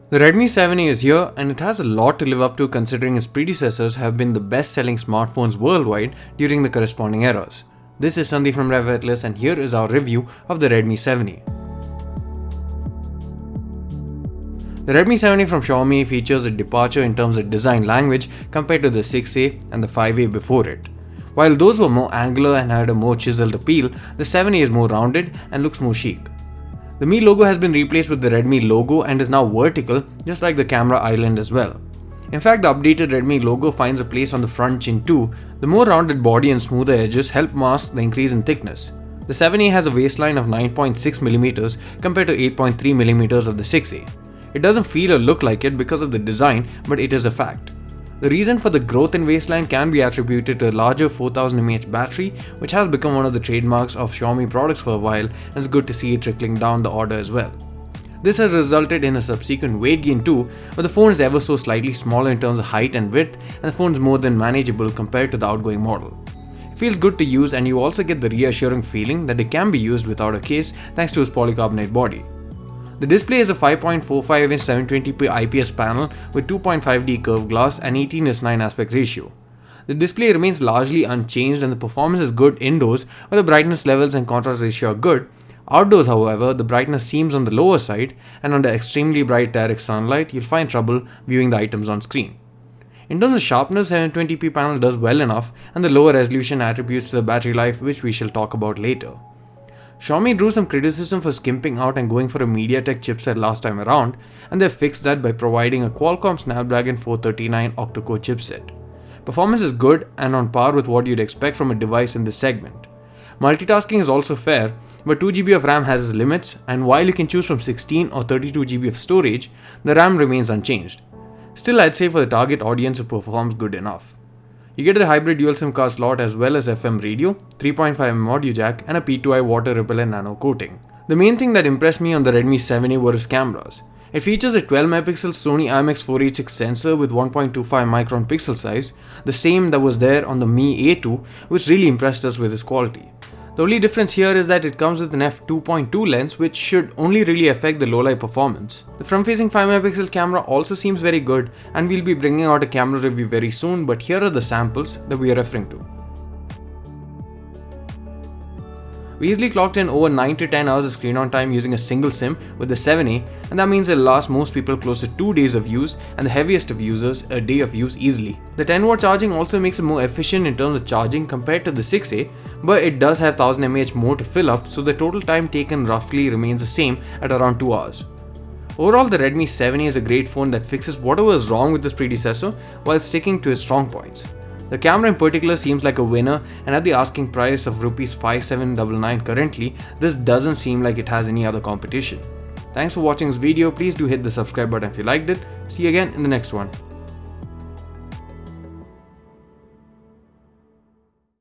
The Redmi 7A is here and it has a lot to live up to considering its predecessors have been the best selling smartphones worldwide during the corresponding eras. This is Sandeep from RevAtlas and here is our review of the Redmi 7A. The Redmi 7A from Xiaomi features a departure in terms of design language compared to the 6A and the 5A before it. While those were more angular and had a more chiseled appeal, the 7A is more rounded and looks more chic. The Mi logo has been replaced with the Redmi logo and is now vertical, just like the camera island as well. In fact, the updated Redmi logo finds a place on the front chin too. The more rounded body and smoother edges help mask the increase in thickness. The 7A has a waistline of 9.6mm compared to 8.3mm of the 6A. It doesn't feel or look like it because of the design, but it is a fact. The reason for the growth in waistline can be attributed to a larger 4000 mAh battery, which has become one of the trademarks of Xiaomi products for a while, and it's good to see it trickling down the order as well. This has resulted in a subsequent weight gain too, but the phone is ever so slightly smaller in terms of height and width, and the phone is more than manageable compared to the outgoing model. It feels good to use, and you also get the reassuring feeling that it can be used without a case thanks to its polycarbonate body. The display is a 5.45-inch 720p IPS panel with 2.5D curved glass and 18:9 aspect ratio. The display remains largely unchanged and the performance is good indoors where the brightness levels and contrast ratio are good. Outdoors, however, the brightness seems on the lower side and under extremely bright direct sunlight, you'll find trouble viewing the items on screen. In terms of sharpness, 720p panel does well enough and the lower resolution attributes to the battery life, which we shall talk about later. Xiaomi drew some criticism for skimping out and going for a MediaTek chipset last time around, and they fixed that by providing a Qualcomm Snapdragon 439 octa-core chipset. Performance is good and on par with what you'd expect from a device in this segment. Multitasking is also fair, but 2GB of RAM has its limits, and while you can choose from 16 or 32GB of storage, the RAM remains unchanged. Still, I'd say for the target audience it performs good enough. You get a hybrid dual SIM card slot as well as FM radio, 3.5mm audio jack and a P2i water repellent nano coating. The main thing that impressed me on the Redmi 7A were its cameras. It features a 12MP Sony IMX 486 sensor with 1.25 micron pixel size, the same that was there on the Mi A2, which really impressed us with its quality. The only difference here is that it comes with an f2.2 lens, which should only really affect the low-light performance. The front-facing 5MP camera also seems very good, and we'll be bringing out a camera review very soon, but here are the samples that we are referring to. We easily clocked in over 9 to 10 hours of screen on time using a single SIM with the 7A, and that means it'll last most people close to 2 days of use and the heaviest of users a day of use easily. The 10W charging also makes it more efficient in terms of charging compared to the 6A, but it does have 1000 mAh more to fill up, so the total time taken roughly remains the same at around 2 hours. Overall, the Redmi 7A is a great phone that fixes whatever is wrong with its predecessor while sticking to its strong points. The camera in particular seems like a winner, and at the asking price of Rs 5799 currently, this doesn't seem like it has any other competition. Thanks for watching this video. Please do hit the subscribe button if you liked it. See you again in the next one.